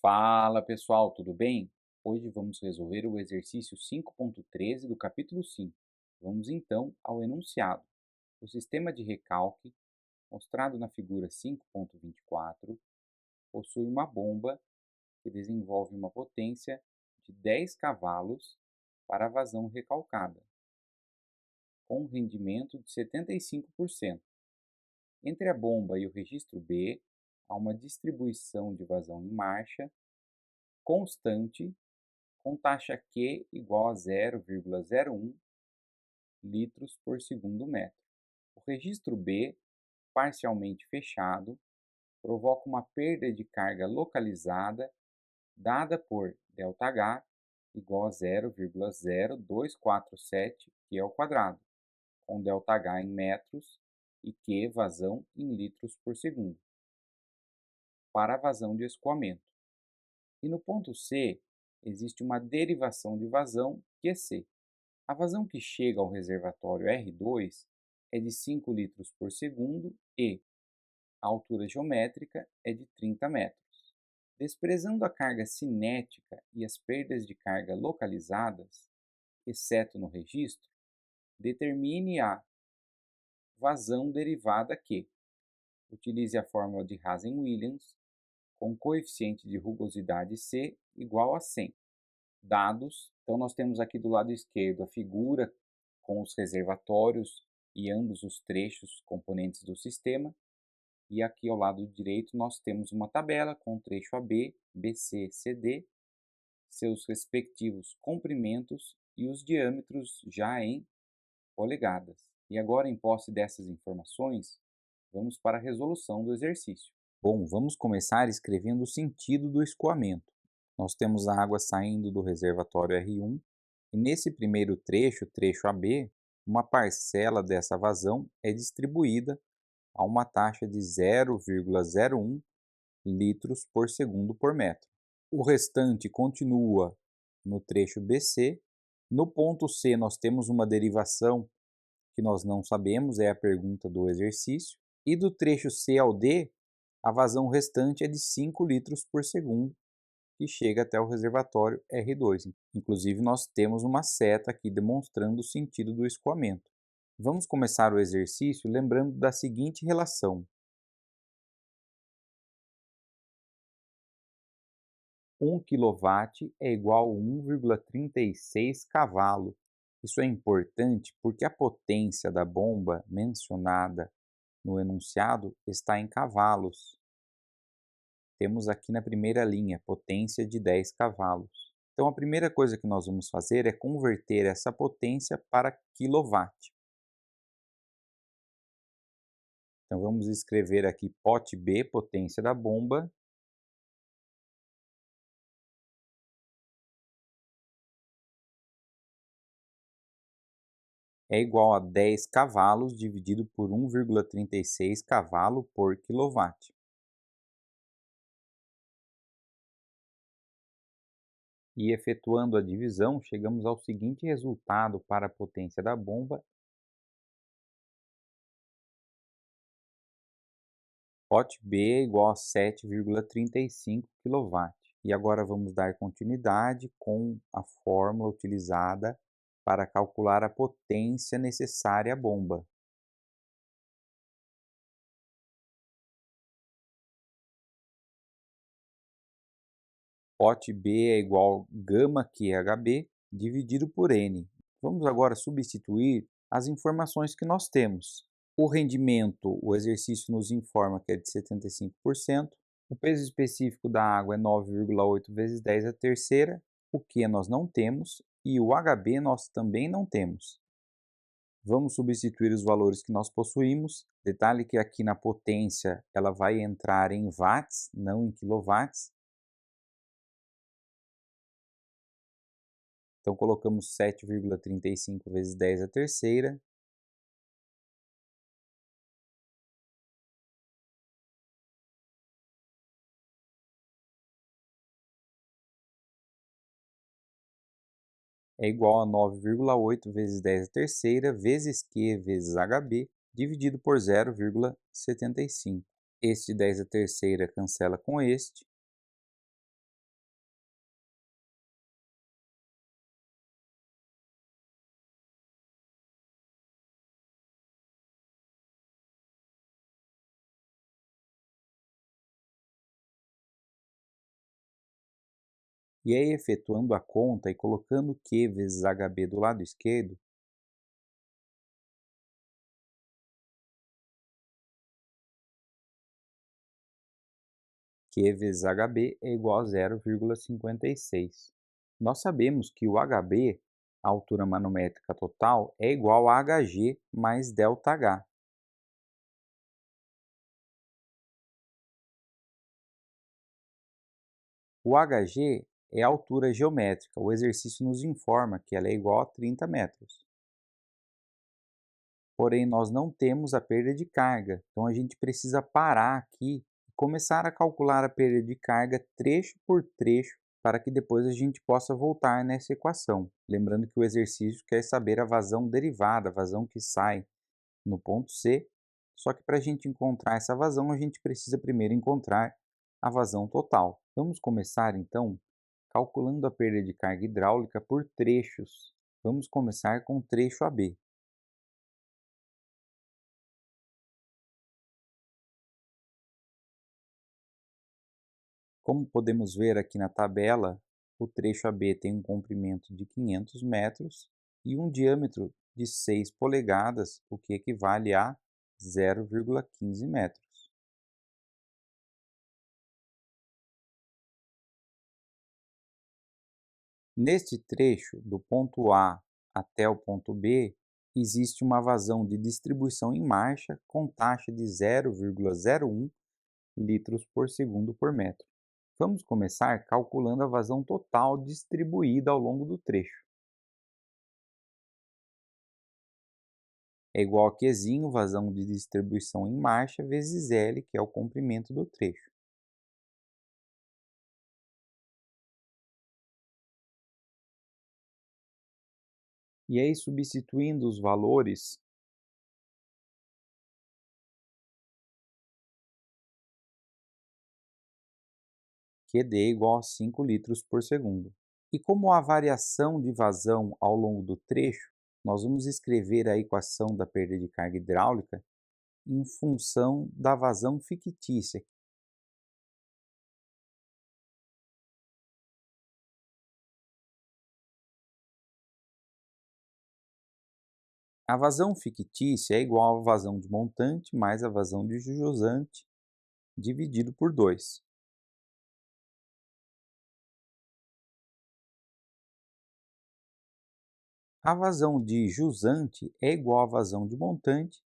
Fala pessoal, tudo bem? Hoje vamos resolver o exercício 5.13 do capítulo 5. Vamos então ao enunciado. O sistema de recalque, mostrado na figura 5.24, possui uma bomba que desenvolve uma potência de 10 cavalos para a vazão recalcada, com um rendimento de 75%. Entre a bomba e o registro B, há uma distribuição de vazão em marcha constante com taxa Q igual a 0,01 litros por segundo metro. O registro B, parcialmente fechado, provoca uma perda de carga localizada dada por ΔH igual a 0,0247 Q², com ΔH em metros e Q vazão em litros por segundo, para a vazão de escoamento. E no ponto C, existe uma derivação de vazão QC. A vazão que chega ao reservatório R2 é de 5 litros por segundo e a altura geométrica é de 30 metros. Desprezando a carga cinética e as perdas de carga localizadas, exceto no registro, determine a vazão derivada Q. Utilize a fórmula de Hazen-Williams com coeficiente de rugosidade C igual a 100. Dados, então nós temos aqui do lado esquerdo a figura com os reservatórios e ambos os trechos componentes do sistema, e aqui ao lado direito nós temos uma tabela com o trecho AB, BC, CD, seus respectivos comprimentos e os diâmetros já em polegadas. E agora, em posse dessas informações, vamos para a resolução do exercício. Bom, vamos começar escrevendo o sentido do escoamento. Nós temos a água saindo do reservatório R1 e nesse primeiro trecho, trecho AB, uma parcela dessa vazão é distribuída a uma taxa de 0,01 litros por segundo por metro. O restante continua no trecho BC. No ponto C, nós temos uma derivação que nós não sabemos, é a pergunta do exercício. E do trecho C ao D, a vazão restante é de 5 litros por segundo, que chega até o reservatório R2. Inclusive, nós temos uma seta aqui demonstrando o sentido do escoamento. Vamos começar o exercício lembrando da seguinte relação. 1 kW é igual a 1,36 cavalo. Isso é importante porque a potência da bomba mencionada no enunciado está em cavalos. Temos aqui na primeira linha, potência de 10 cavalos. Então, a primeira coisa que nós vamos fazer é converter essa potência para quilowatt. Então, vamos escrever aqui pote B, potência da bomba, é igual a 10 cavalos dividido por 1,36 cavalo por quilowatt. E efetuando a divisão, chegamos ao seguinte resultado para a potência da bomba. Pote B é igual a 7,35 kW. E agora vamos dar continuidade com a fórmula utilizada para calcular a potência necessária à bomba. Pote B é igual a γQHB dividido por N. Vamos agora substituir as informações que nós temos. O rendimento, o exercício nos informa que é de 75%. O peso específico da água é 9,8 vezes 10 a terceira. O Q nós não temos e o HB nós também não temos. Vamos substituir os valores que nós possuímos. Detalhe que aqui na potência ela vai entrar em watts, não em quilowatts. Então colocamos 7,35 vezes 10 a terceira. É igual a 9,8 vezes 10 a terceira vezes Q vezes HB dividido por 0,75. Este 10 a terceira cancela com este. E aí, efetuando a conta e colocando Q vezes HB do lado esquerdo, Q vezes HB é igual a 0,56. Nós sabemos que o HB, a altura manométrica total, é igual a HG mais ΔH. O HG é a altura geométrica. O exercício nos informa que ela é igual a 30 metros. Porém, nós não temos a perda de carga, então a gente precisa parar aqui e começar a calcular a perda de carga trecho por trecho para que depois a gente possa voltar nessa equação. Lembrando que o exercício quer saber a vazão derivada, a vazão que sai no ponto C, só que para a gente encontrar essa vazão, a gente precisa primeiro encontrar a vazão total. Vamos começar então calculando a perda de carga hidráulica por trechos. Vamos começar com o trecho AB. Como podemos ver aqui na tabela, o trecho AB tem um comprimento de 500 metros e um diâmetro de 6 polegadas, o que equivale a 0,15 metros. Neste trecho, do ponto A até o ponto B, existe uma vazão de distribuição em marcha com taxa de 0,01 litros por segundo por metro. Vamos começar calculando a vazão total distribuída ao longo do trecho. É igual a Qzinho, vazão de distribuição em marcha, vezes L, que é o comprimento do trecho. E aí, substituindo os valores, QD é igual a 5 litros por segundo. E como há variação de vazão ao longo do trecho, nós vamos escrever a equação da perda de carga hidráulica em função da vazão fictícia. A vazão fictícia é igual à vazão de montante mais a vazão de jusante dividido por 2. A vazão de jusante é igual à vazão de montante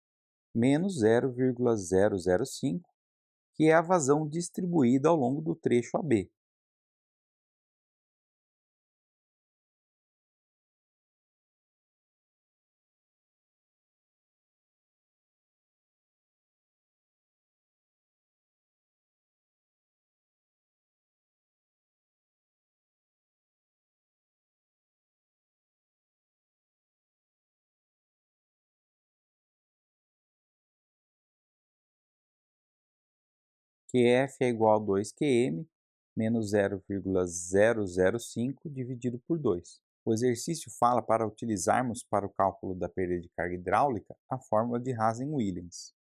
menos 0,005, que é a vazão distribuída ao longo do trecho AB. QF é igual a 2 Qm menos 0,005 dividido por 2. O exercício fala para utilizarmos para o cálculo da perda de carga hidráulica a fórmula de Hazen-Williams.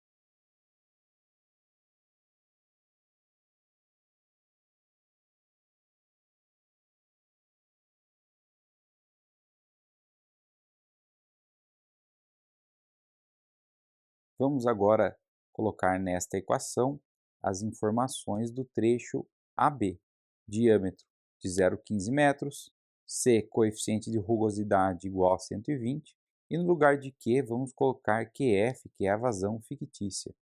Vamos agora colocar nesta equação as informações do trecho AB. Diâmetro de 0,15 metros, C, coeficiente de rugosidade igual a 120, e no lugar de Q vamos colocar QF, que é a vazão fictícia.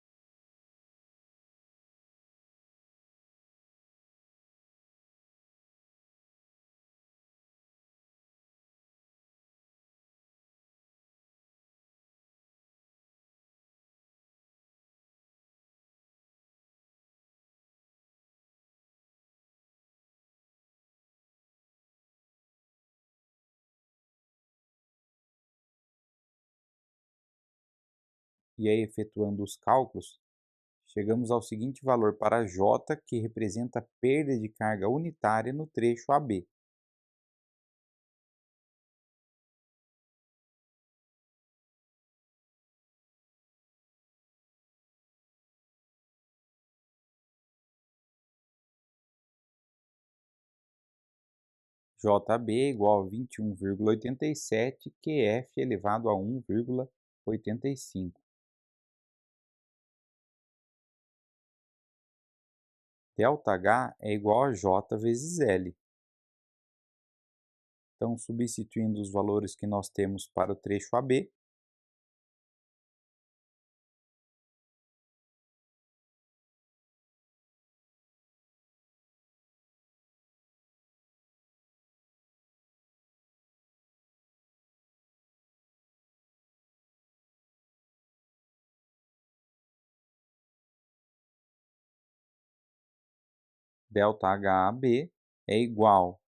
E aí, efetuando os cálculos, chegamos ao seguinte valor para J, que representa a perda de carga unitária no trecho AB. JB é igual a 21,87 QF elevado a 1,85. ΔH é igual a J vezes L. Então, substituindo os valores que nós temos para o trecho AB, ΔHAB é igual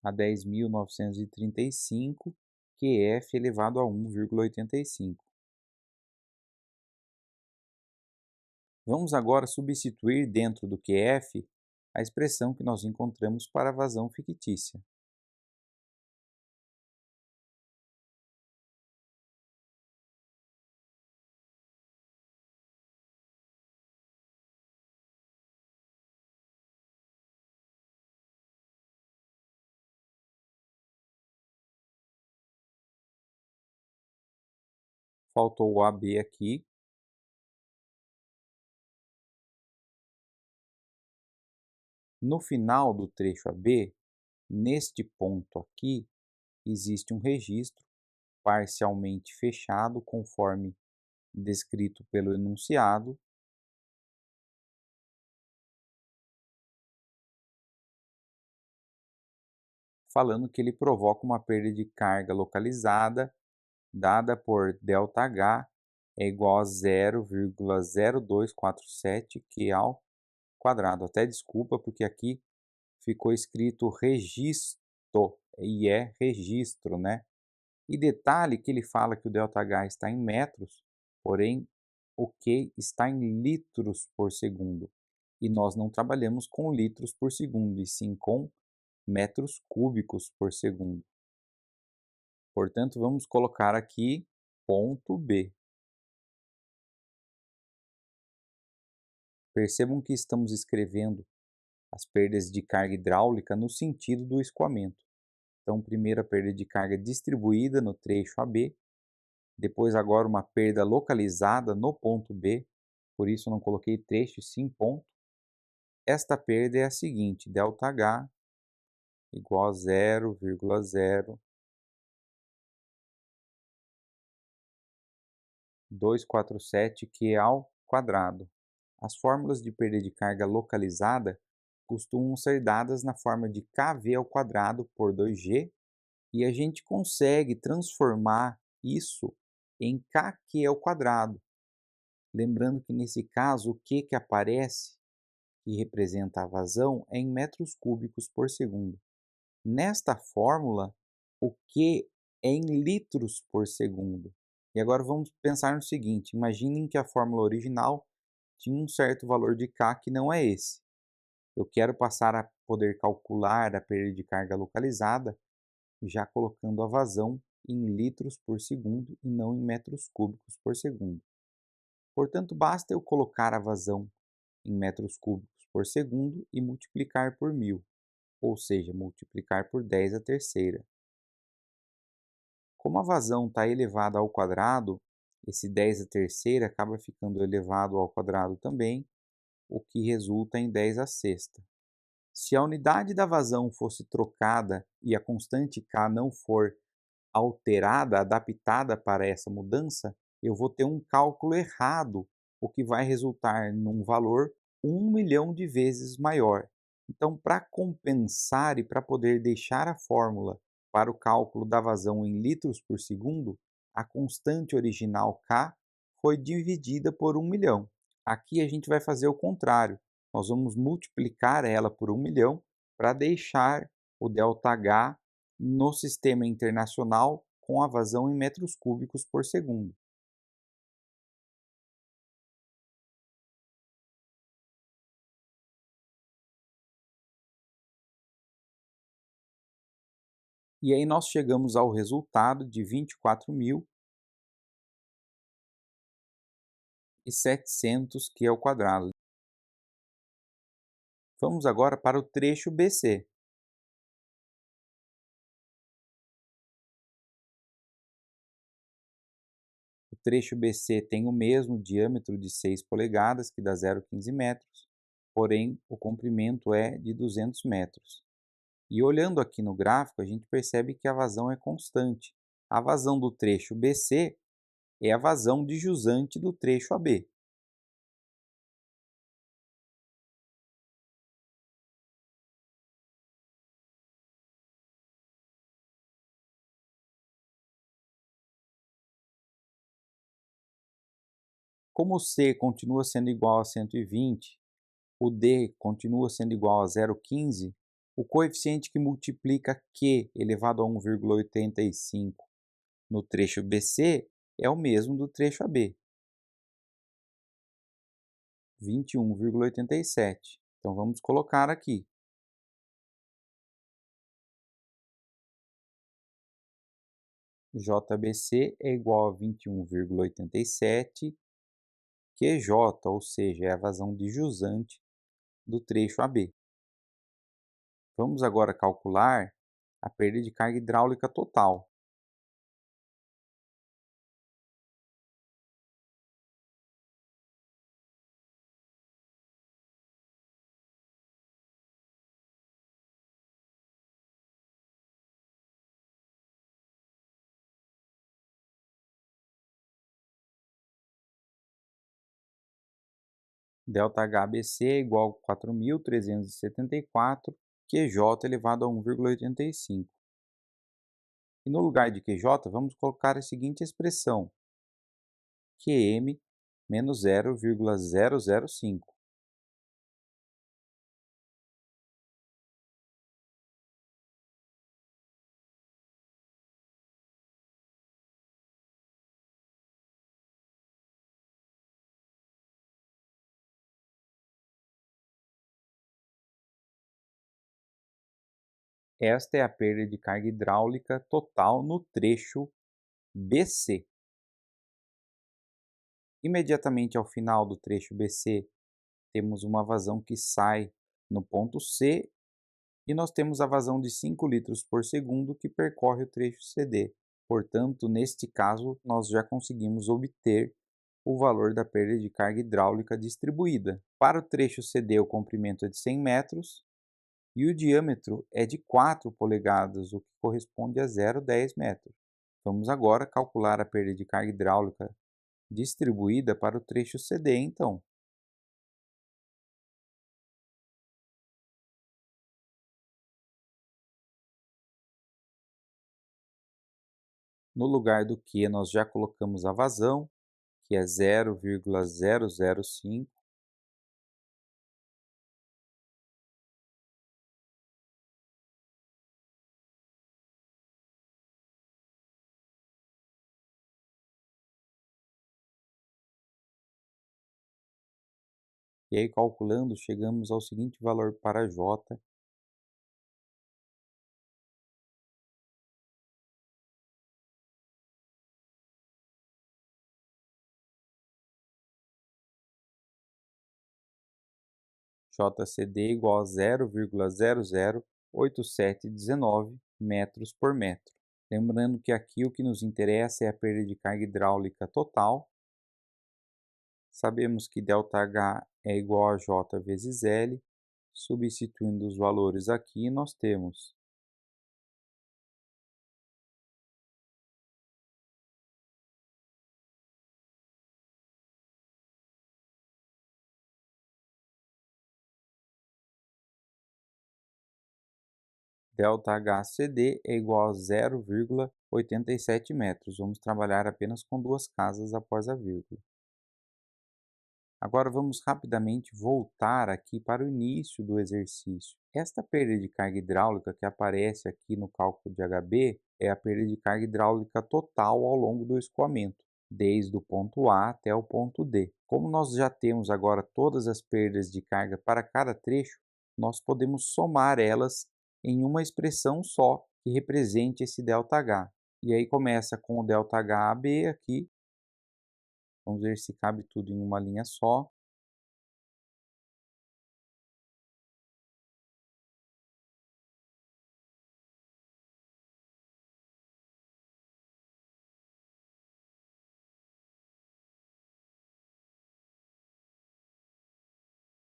a 10.935 QF elevado a 1,85. Vamos agora substituir dentro do QF a expressão que nós encontramos para a vazão fictícia. Faltou o AB aqui. No final do trecho AB, neste ponto aqui, existe um registro parcialmente fechado conforme descrito pelo enunciado, falando que ele provoca uma perda de carga localizada dada por ΔH é igual a 0,0247 Q ao quadrado. Até desculpa, porque aqui ficou escrito registro, e é registro, né? E detalhe que ele fala que o ΔH está em metros, porém o Q está em litros por segundo. E nós não trabalhamos com litros por segundo, e sim com metros cúbicos por segundo. Portanto, vamos colocar aqui ponto B. Percebam que estamos escrevendo as perdas de carga hidráulica no sentido do escoamento. Então, primeiro a perda de carga distribuída no trecho AB, depois agora uma perda localizada no ponto B, por isso não coloquei trecho e sim ponto. Esta perda é a seguinte, ΔH igual a 0,0247 Q ao quadrado. As fórmulas de perda de carga localizada costumam ser dadas na forma de kV ao quadrado por 2G, e a gente consegue transformar isso em kQ ao quadrado. Lembrando que nesse caso o Q que aparece, que representa a vazão, é em metros cúbicos por segundo. Nesta fórmula, o Q é em litros por segundo. E agora vamos pensar no seguinte, imaginem que a fórmula original tinha um certo valor de K que não é esse. Eu quero passar a poder calcular a perda de carga localizada já colocando a vazão em litros por segundo e não em metros cúbicos por segundo. Portanto, basta eu colocar a vazão em metros cúbicos por segundo e multiplicar por 1000, ou seja, multiplicar por 10 a terceira. Como a vazão está elevada ao quadrado, esse 10 a terceira acaba ficando elevado ao quadrado também, o que resulta em 10 a sexta. Se a unidade da vazão fosse trocada e a constante K não for alterada, adaptada para essa mudança, eu vou ter um cálculo errado, o que vai resultar num valor 1.000.000 de vezes maior. Então, para compensar e para poder deixar a fórmula para o cálculo da vazão em litros por segundo, a constante original K foi dividida por 1.000.000. Aqui a gente vai fazer o contrário. Nós vamos multiplicar ela por 1.000.000 para deixar o ΔH no sistema internacional com a vazão em metros cúbicos por segundo. E aí nós chegamos ao resultado de 24.700 Q ao quadrado. Vamos agora para o trecho BC. O trecho BC tem o mesmo diâmetro de 6 polegadas, que dá 0,15 metros, porém o comprimento é de 200 metros. E olhando aqui no gráfico, a gente percebe que a vazão é constante. A vazão do trecho BC é a vazão de jusante do trecho AB. Como o C continua sendo igual a 120, o D continua sendo igual a 0,15, o coeficiente que multiplica Q elevado a 1,85 no trecho BC é o mesmo do trecho AB, 21,87. Então vamos colocar aqui. JBC é igual a 21,87 QJ, ou seja, é a vazão de jusante do trecho AB. Vamos agora calcular a perda de carga hidráulica total. ΔHBC é igual a 4.374 QJ elevado a 1,85. E no lugar de QJ, vamos colocar a seguinte expressão: QM menos 0,005. Esta é a perda de carga hidráulica total no trecho BC. Imediatamente ao final do trecho BC, temos uma vazão que sai no ponto C e nós temos a vazão de 5 litros por segundo que percorre o trecho CD. Portanto, neste caso, nós já conseguimos obter o valor da perda de carga hidráulica distribuída. Para o trecho CD, o comprimento é de 100 metros e o diâmetro é de 4 polegadas, o que corresponde a 0,10 metros. Vamos agora calcular a perda de carga hidráulica distribuída para o trecho CD, então. No lugar do Q, nós já colocamos a vazão, que é 0,005. E aí, calculando, chegamos ao seguinte valor para J: JCD igual a 0,008719 metros por metro. Lembrando que aqui o que nos interessa é a perda de carga hidráulica total. Sabemos que ΔH é igual a J vezes L. Substituindo os valores aqui, nós temos ΔHCD é igual a 0,87 metros. Vamos trabalhar apenas com duas casas após a vírgula. Agora vamos rapidamente voltar aqui para o início do exercício. Esta perda de carga hidráulica que aparece aqui no cálculo de HB é a perda de carga hidráulica total ao longo do escoamento, desde o ponto A até o ponto D. Como nós já temos agora todas as perdas de carga para cada trecho, nós podemos somar elas em uma expressão só que represente esse ΔH. E aí começa com o ΔHAB aqui. Vamos ver se cabe tudo em uma linha só.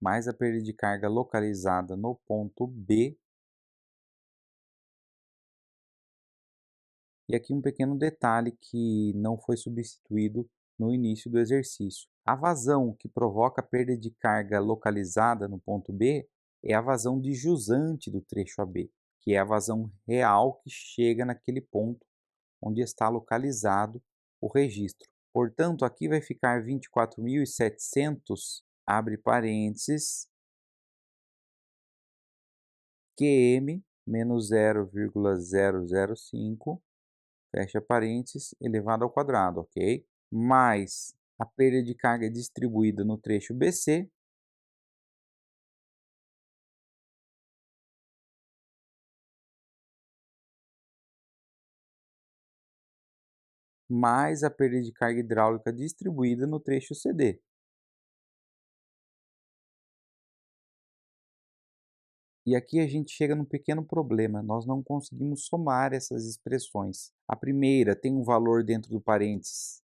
mais a perda de carga localizada no ponto B. E aqui um pequeno detalhe que não foi substituído no início do exercício. A vazão que provoca a perda de carga localizada no ponto B é a vazão de jusante do trecho AB, que é a vazão real que chega naquele ponto onde está localizado o registro. Portanto, aqui vai ficar 24.700, abre parênteses, QM menos 0,005, fecha parênteses, elevado ao quadrado, ok? Mais a perda de carga distribuída no trecho BC, mais a perda de carga hidráulica distribuída no trecho CD. E aqui a gente chega num pequeno problema, nós não conseguimos somar essas expressões. A primeira tem um valor dentro do parênteses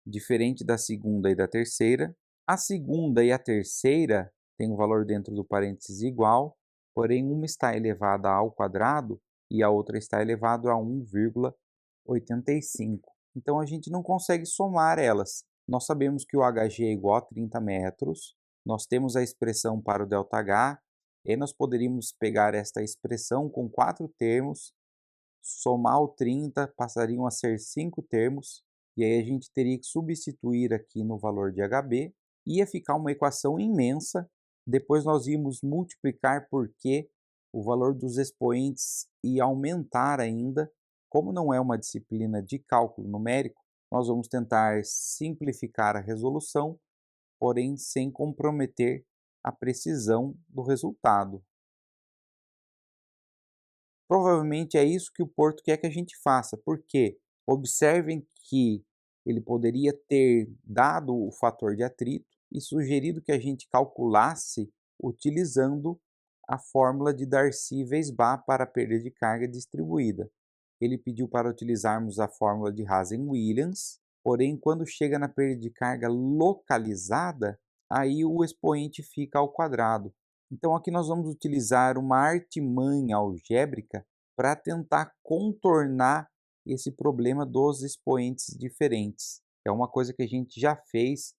diferente da segunda e da terceira. A segunda e a terceira têm um valor dentro do parênteses igual, porém uma está elevada ao quadrado e a outra está elevada a 1,85. Então a gente não consegue somar elas. Nós sabemos que o Hg é igual a 30 metros, nós temos a expressão para o ΔH, e nós poderíamos pegar esta expressão com 4 termos, somar o 30, passariam a ser 5 termos, e aí a gente teria que substituir aqui no valor de HB, ia ficar uma equação imensa, depois nós íamos multiplicar por Q, o valor dos expoentes ia aumentar ainda. Como não é uma disciplina de cálculo numérico, nós vamos tentar simplificar a resolução, porém sem comprometer a precisão do resultado. Provavelmente é isso que o Porto quer que a gente faça, porque observem que ele poderia ter dado o fator de atrito e sugerido que a gente calculasse utilizando a fórmula de Darcy-Weisbach para a perda de carga distribuída. Ele pediu para utilizarmos a fórmula de Hazen-Williams, porém quando chega na perda de carga localizada, aí o expoente fica ao quadrado. Então aqui nós vamos utilizar uma artimanha algébrica para tentar contornar esse problema dos expoentes diferentes. É uma coisa que a gente já fez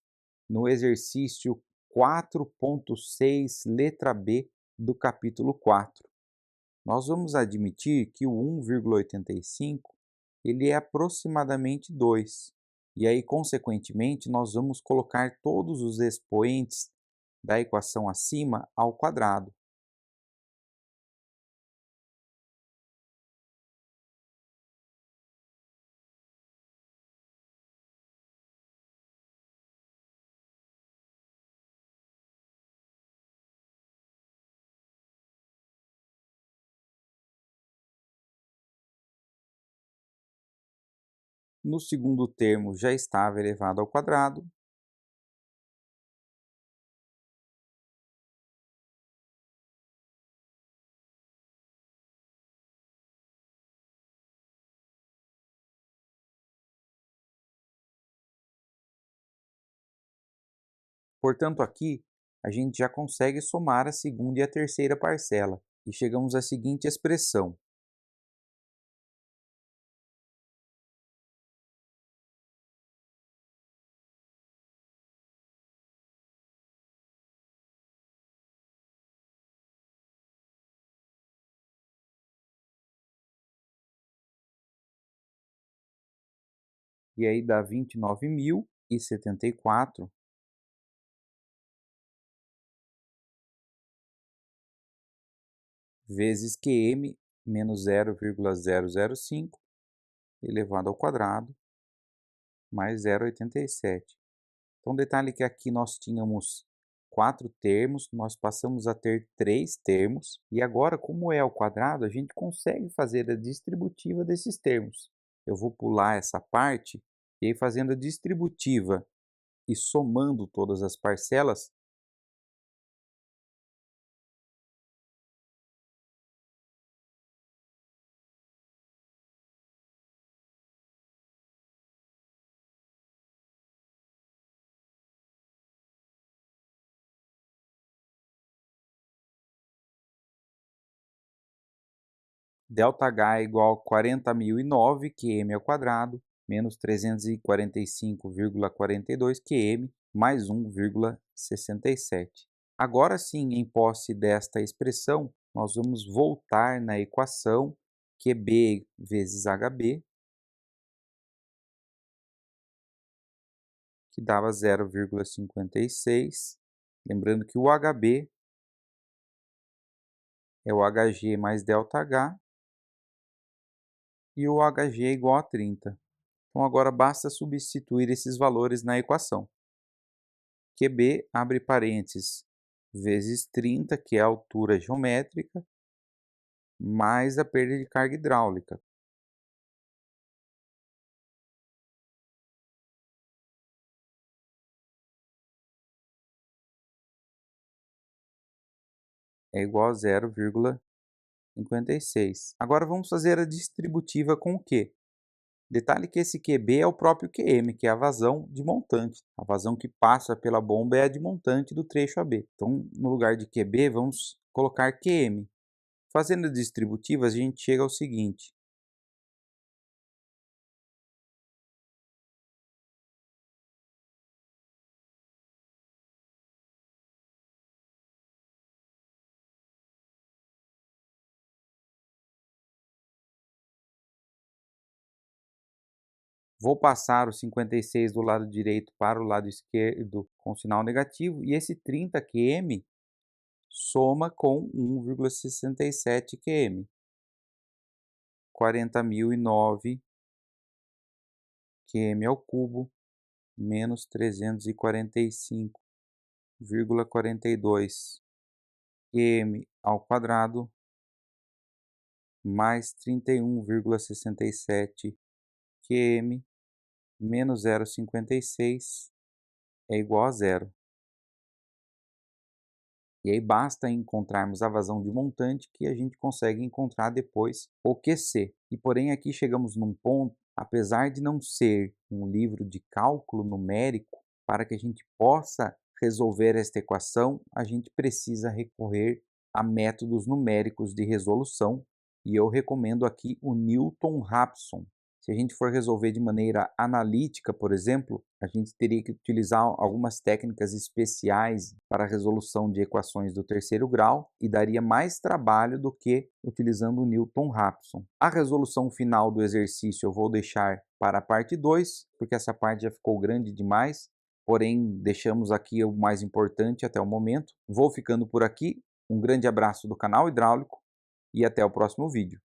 no exercício 4.6, letra B, do capítulo 4. Nós vamos admitir que o 1,85 ele é aproximadamente 2. E aí, consequentemente, nós vamos colocar todos os expoentes da equação acima ao quadrado. No segundo termo já estava elevado ao quadrado. Portanto, aqui a gente já consegue somar a segunda e a terceira parcela. E chegamos à seguinte expressão. E aí dá 29.074 vezes QM menos 0,005 elevado ao quadrado mais 0,87. Então, detalhe que aqui nós tínhamos 4 termos, nós passamos a ter 3 termos, e agora, como é ao quadrado, a gente consegue fazer a distributiva desses termos. Eu vou pular essa parte, e aí fazendo a distributiva e somando todas as parcelas, ΔH é igual a 40.009 qm ao quadrado, menos 345,42 qm, mais 1,67. Agora sim, em posse desta expressão, nós vamos voltar na equação QB vezes HB, que dava 0,56. Lembrando que o HB é o HG mais ΔH e o HG é igual a 30. Então agora basta substituir esses valores na equação. QB, abre parênteses, vezes 30, que é a altura geométrica, mais a perda de carga hidráulica. É igual a 0,56. Agora vamos fazer a distributiva com o Q. Detalhe que esse QB é o próprio QM, que é a vazão de montante. A vazão que passa pela bomba é a de montante do trecho AB. Então, no lugar de QB, vamos colocar QM. Fazendo a distributiva, a gente chega ao seguinte. Vou passar o 56 do lado direito para o lado esquerdo com sinal negativo, e esse 30 qm soma com 1,67 qm. 40.009 qm ao cubo, menos 345,42 qm ao quadrado, mais 31,67 qm, menos 0,56 é igual a zero. E aí basta encontrarmos a vazão de montante que a gente consegue encontrar depois o QC. E porém aqui chegamos num ponto, apesar de não ser um livro de cálculo numérico, para que a gente possa resolver esta equação, a gente precisa recorrer a métodos numéricos de resolução, e eu recomendo aqui o Newton-Raphson. Se a gente for resolver de maneira analítica, por exemplo, a gente teria que utilizar algumas técnicas especiais para a resolução de equações do terceiro grau e daria mais trabalho do que utilizando o Newton-Raphson. A resolução final do exercício eu vou deixar para a parte 2, porque essa parte já ficou grande demais, porém deixamos aqui o mais importante até o momento. Vou ficando por aqui, um grande abraço do canal Hidráulico e até o próximo vídeo.